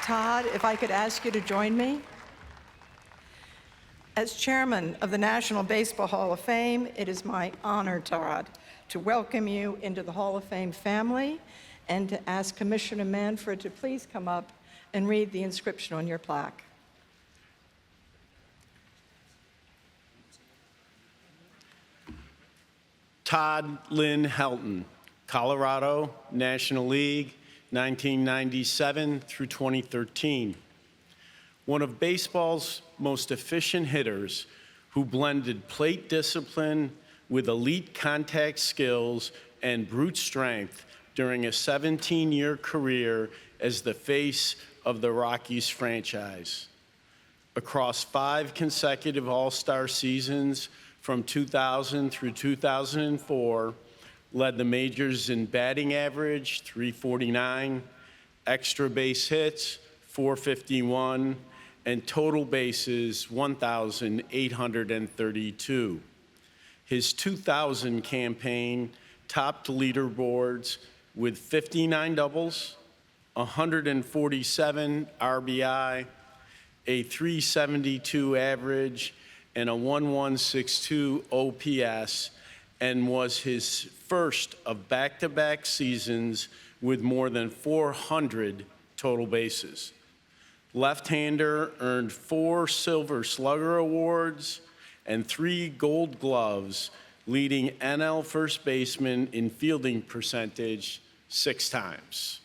Todd, if I could ask you to join me. As chairman of the National Baseball Hall of Fame, it is my honor, Todd, to welcome you into the Hall of Fame family and to ask Commissioner Manfred to please come up and read the inscription on your plaque. Todd Lynn Helton, Colorado, National League, 1997 through 2013. One of baseball's most efficient hitters who blended plate discipline with elite contact skills and brute strength during a 17-year career as the face of the Rockies franchise. Across 5 consecutive All-Star seasons from 2000 through 2004, led the majors in batting average, 349, extra base hits, 451, and total bases, 1,832. His 2000 campaign topped leaderboards with 59 doubles, 147 RBI, a 372 average, and a 1162 OPS, and was his first of back-to-back seasons with more than 400 total bases. Left-hander earned 4 Silver Slugger Awards and 3 Gold Gloves, leading NL first baseman in fielding percentage 6 times.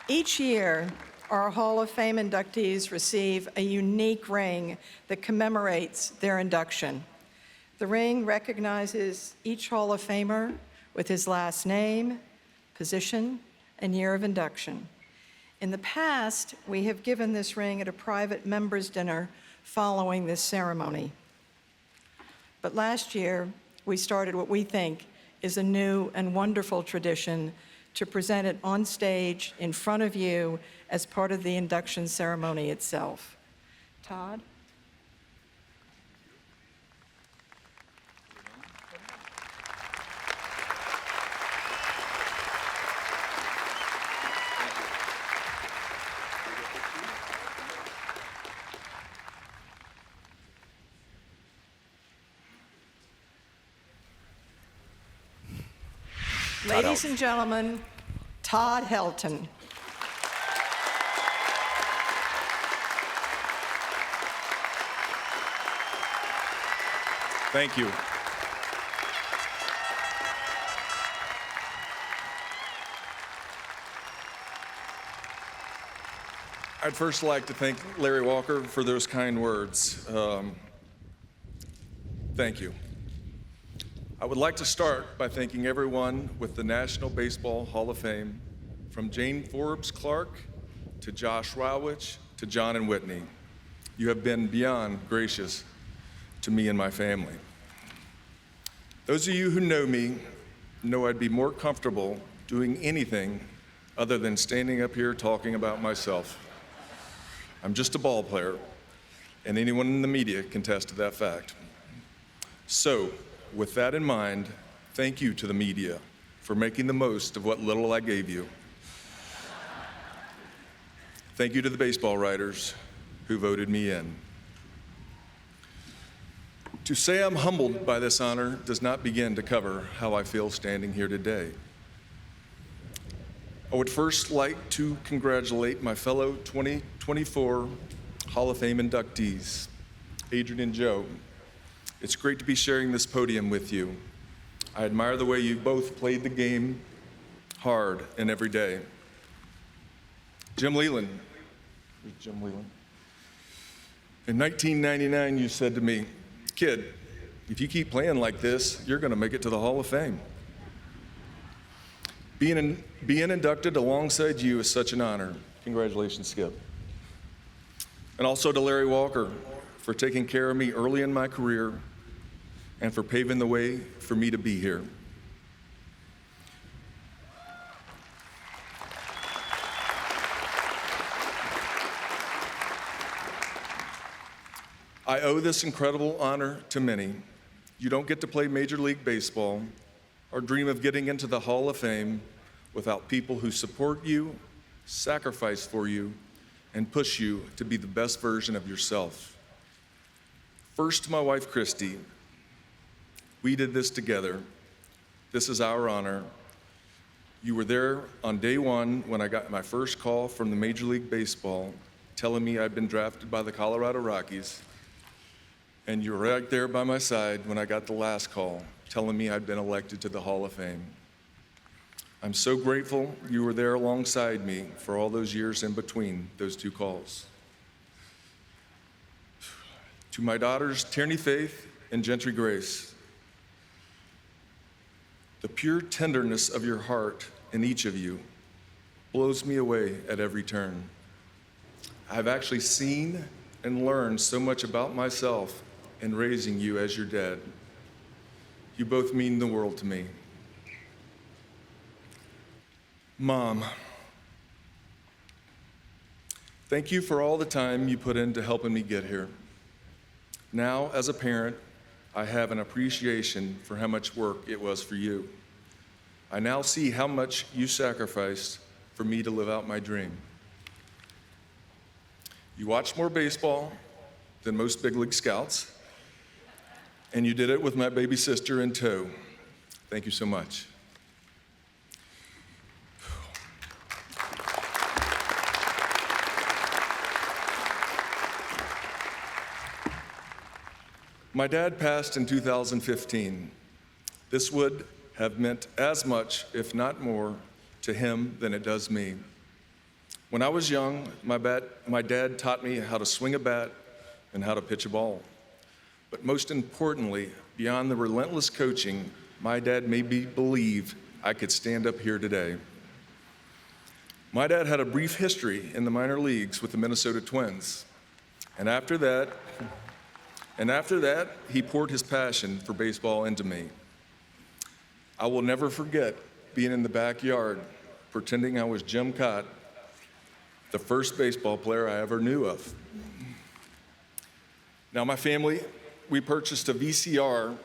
Each year, our Hall of Fame inductees receive a unique ring that commemorates their induction. The ring recognizes each Hall of Famer with his last name, position, and year of induction. In the past, we have given this ring at a private members' dinner following this ceremony. But last year, we started what we think is a new and wonderful tradition to present it on stage in front of you as part of the induction ceremony itself. Todd? Ladies and gentlemen, Todd Helton. Thank you. I'd first like to thank Larry Walker for those kind words. Thank you. I would like to start by thanking everyone with the National Baseball Hall of Fame, from Jane Forbes Clark to Josh Rowich to John and Whitney. You have been beyond gracious to me and my family. Those of you who know me know I'd be more comfortable doing anything other than standing up here talking about myself. I'm just a ball player, and anyone in the media can attest to that fact. So, with that in mind, thank you to the media for making the most of what little I gave you. Thank you to the baseball writers who voted me in. To say I'm humbled by this honor does not begin to cover how I feel standing here today. I would first like to congratulate my fellow 2024 Hall of Fame inductees, Adrian and Joe. It's great to be sharing this podium with you. I admire the way you both played the game hard and every day. Jim Leland. Where's Jim Leland? In 1999, you said to me, "Kid, if you keep playing like this, you're going to make it to the Hall of Fame." Being inducted alongside you is such an honor. Congratulations, Skip. And also to Larry Walker for taking care of me early in my career and for paving the way for me to be here. I owe this incredible honor to many. You don't get to play Major League Baseball or dream of getting into the Hall of Fame without people who support you, sacrifice for you, and push you to be the best version of yourself. First, to my wife, Christy. We did this together. This is our honor. You were there on day one when I got my first call from the Major League Baseball telling me I'd been drafted by the Colorado Rockies. And you were right there by my side when I got the last call telling me I'd been elected to the Hall of Fame. I'm so grateful you were there alongside me for all those years in between those two calls. To my daughters, Tierney Faith and Gentry Grace, the pure tenderness of your heart in each of you blows me away at every turn. I've actually seen and learned so much about myself in raising you as your dad. You both mean the world to me. Mom, thank you for all the time you put into helping me get here. Now, as a parent, I have an appreciation for how much work it was for you. I now see how much you sacrificed for me to live out my dream. You watched more baseball than most big league scouts, and you did it with my baby sister in tow. Thank you so much. My dad passed in 2015. This would have meant as much, if not more, to him than it does me. When I was young, my dad taught me how to swing a bat and how to pitch a ball. But most importantly, beyond the relentless coaching, my dad made me believe I could stand up here today. My dad had a brief history in the minor leagues with the Minnesota Twins. And after that, he poured his passion for baseball into me. I will never forget being in the backyard, pretending I was Jim Cott, the first baseball player I ever knew of. Now, my family, we purchased a VCR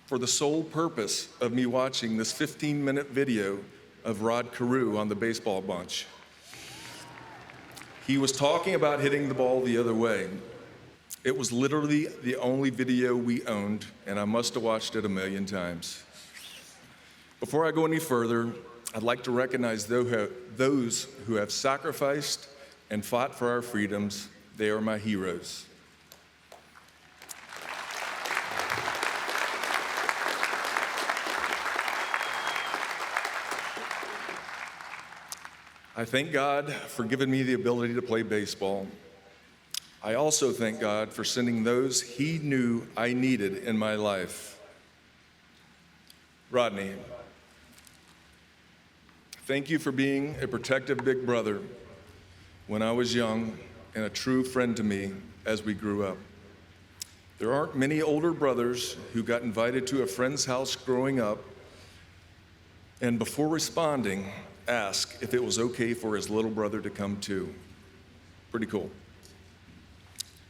for the sole purpose of me watching this 15-minute video of Rod Carew on the baseball bunch. He was talking about hitting the ball the other way. It was literally the only video we owned, and I must have watched it a million times. Before I go any further, I'd like to recognize those who have sacrificed and fought for our freedoms. They are my heroes. I thank God for giving me the ability to play baseball. I also thank God for sending those He knew I needed in my life. Rodney, thank you for being a protective big brother when I was young and a true friend to me as we grew up. There aren't many older brothers who got invited to a friend's house growing up and before responding, asked if it was okay for his little brother to come too. Pretty cool.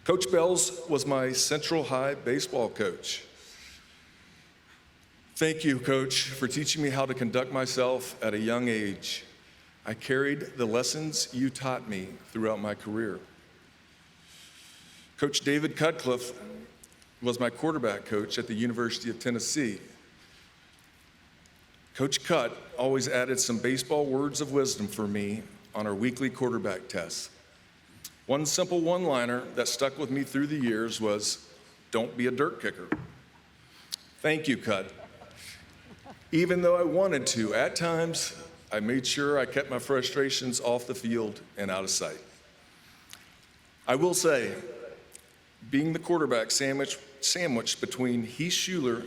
Coach Bells was my Central High baseball coach. Thank you, Coach, for teaching me how to conduct myself at a young age. I carried the lessons you taught me throughout my career. Coach David Cutcliffe was my quarterback coach at the University of Tennessee. Coach Cut always added some baseball words of wisdom for me on our weekly quarterback tests. One simple one-liner that stuck with me through the years was, "Don't be a dirt kicker." Thank you, Cut. Even though I wanted to, at times, I made sure I kept my frustrations off the field and out of sight. I will say, being the quarterback sandwiched between Heath Schuler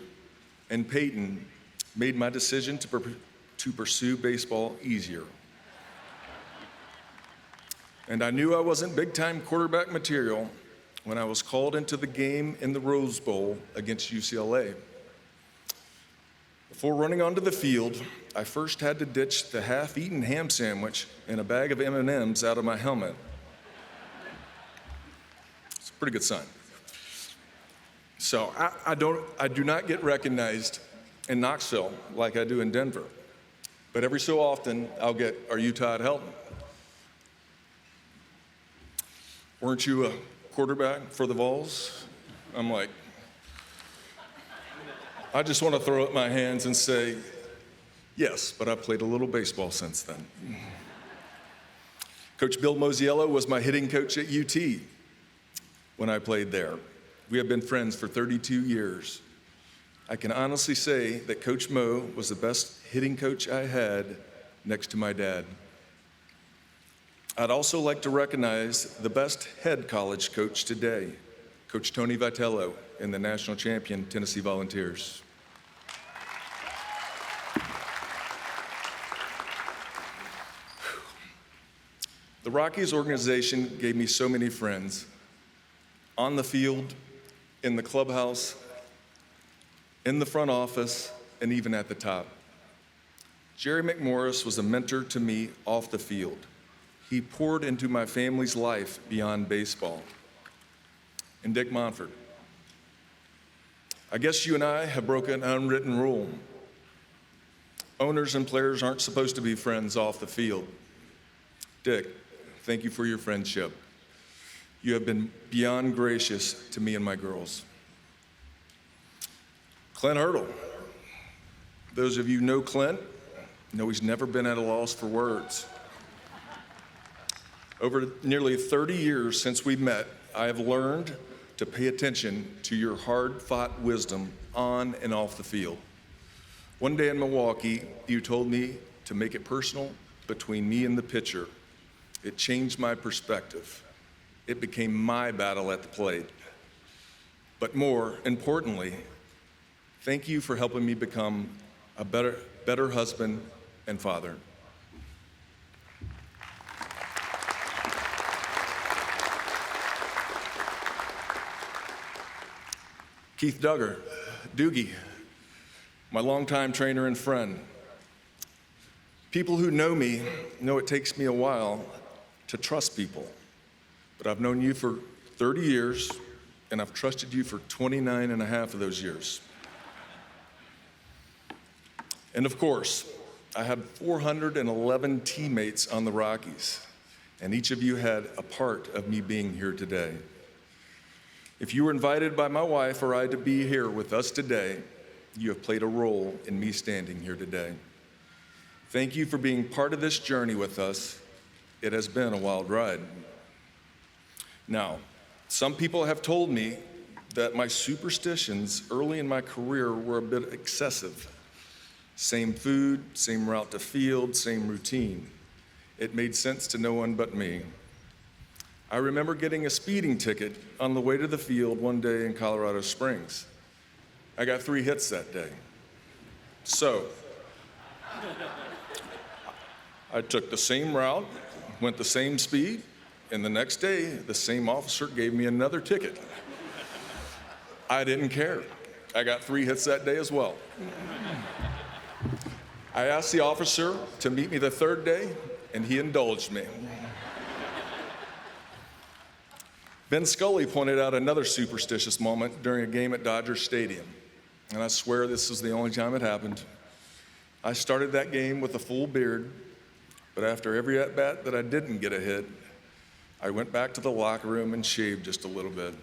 and Peyton made my decision to pursue baseball easier. And I knew I wasn't big-time quarterback material when I was called into the game in the Rose Bowl against UCLA. Before running onto the field, I first had to ditch the half-eaten ham sandwich and a bag of M&Ms out of my helmet. It's a pretty good sign. So I do not get recognized in Knoxville like I do in Denver. But every so often, I'll get, "Are you Todd Helton? Weren't you a quarterback for the Vols?" I'm like, I just want to throw up my hands and say, yes, but I've played a little baseball since then. Coach Bill Mosiello was my hitting coach at UT when I played there. We have been friends for 32 years. I can honestly say that Coach Mo was the best hitting coach I had next to my dad. I'd also like to recognize the best head college coach today, Coach Tony Vitello and the national champion Tennessee Volunteers. The Rockies organization gave me so many friends, on the field, in the clubhouse, in the front office, and even at the top. Jerry McMorris was a mentor to me off the field. He poured into my family's life beyond baseball. And Dick Monfort. I guess you and I have broken an unwritten rule. Owners and players aren't supposed to be friends off the field. Dick, thank you for your friendship. You have been beyond gracious to me and my girls. Clint Hurdle. Those of you who know Clint know he's never been at a loss for words. Over nearly 30 years since we met, I have learned to pay attention to your hard-fought wisdom on and off the field. One day in Milwaukee, you told me to make it personal between me and the pitcher. It changed my perspective. It became my battle at the plate. But more importantly, thank you for helping me become a better husband and father. Keith Doogie, my longtime trainer and friend. People who know me know it takes me a while to trust people, but I've known you for 30 years, and I've trusted you for 29 and a half of those years. And of course, I had 411 teammates on the Rockies, and each of you had a part of me being here today. If you were invited by my wife or I to be here with us today, you have played a role in me standing here today. Thank you for being part of this journey with us. It has been a wild ride. Now, some people have told me that my superstitions early in my career were a bit excessive. Same food, same route to field, same routine. It made sense to no one but me. I remember getting a speeding ticket on the way to the field one day in Colorado Springs. I got 3 hits that day. So, I took the same route, went the same speed, and the next day, the same officer gave me another ticket. I didn't care. I got 3 hits that day as well. I asked the officer to meet me the 3rd day, and he indulged me. Ben Scully pointed out another superstitious moment during a game at Dodger Stadium, and I swear this is the only time it happened. I started that game with a full beard, but after every at-bat that I didn't get a hit, I went back to the locker room and shaved just a little bit.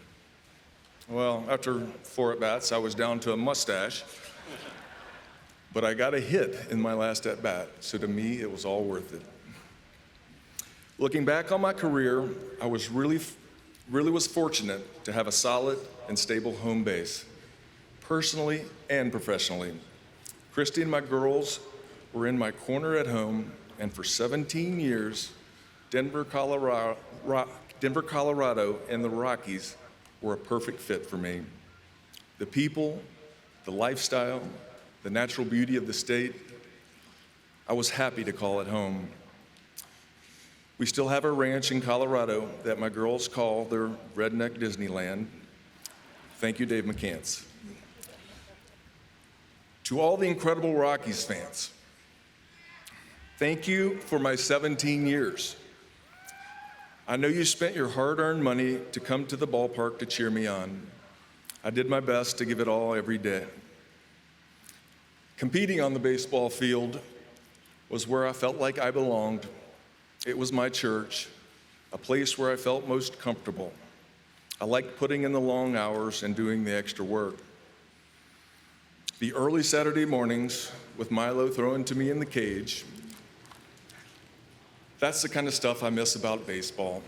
Well, after 4 at-bats, I was down to a mustache, but I got a hit in my last at-bat, so to me, it was all worth it. Looking back on my career, I was really was fortunate to have a solid and stable home base, personally and professionally. Christy and my girls were in my corner at home, and for 17 years, Denver, Colorado, and the Rockies were a perfect fit for me. The people, the lifestyle, the natural beauty of the state, I was happy to call it home. We still have a ranch in Colorado that my girls call their redneck Disneyland. Thank you, Dave McCants. To all the incredible Rockies fans, thank you for my 17 years. I know you spent your hard-earned money to come to the ballpark to cheer me on. I did my best to give it all every day. Competing on the baseball field was where I felt like I belonged. It was my church, a place where I felt most comfortable. I liked putting in the long hours and doing the extra work. The early Saturday mornings with Milo throwing to me in the cage, that's the kind of stuff I miss about baseball.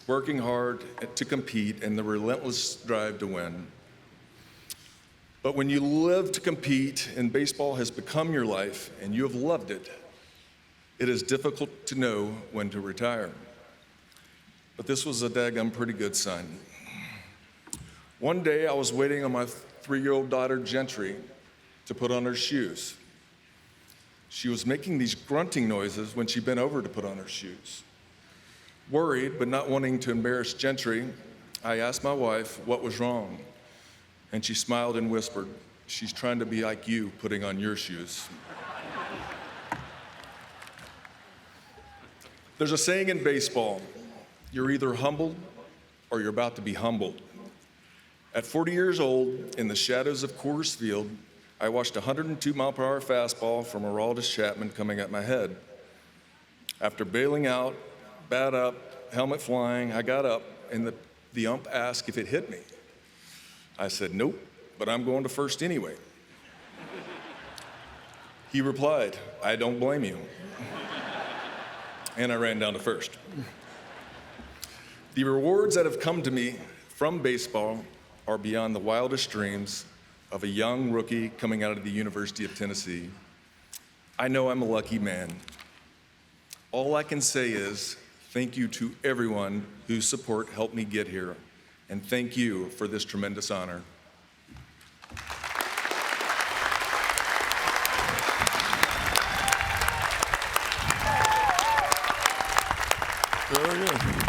Working hard to compete and the relentless drive to win. But when you live to compete and baseball has become your life and you have loved it, it is difficult to know when to retire. But this was a daggum pretty good sign. One day I was waiting on my 3-year-old daughter, Gentry, to put on her shoes. She was making these grunting noises when she bent over to put on her shoes. Worried, but not wanting to embarrass Gentry, I asked my wife what was wrong. And she smiled and whispered, "She's trying to be like you putting on your shoes." There's a saying in baseball, you're either humbled or you're about to be humbled. At 40 years old, in the shadows of Coors Field, I watched a 102-mile-per-hour fastball from Aroldis Chapman coming at my head. After bailing out, bat up, helmet flying, I got up, and the ump asked if it hit me. I said, "Nope, but I'm going to first anyway." He replied, "I don't blame you." And I ran down to first. The rewards that have come to me from baseball are beyond the wildest dreams of a young rookie coming out of the University of Tennessee. I know I'm a lucky man. All I can say is thank you to everyone whose support helped me get here, and thank you for this tremendous honor. Very good.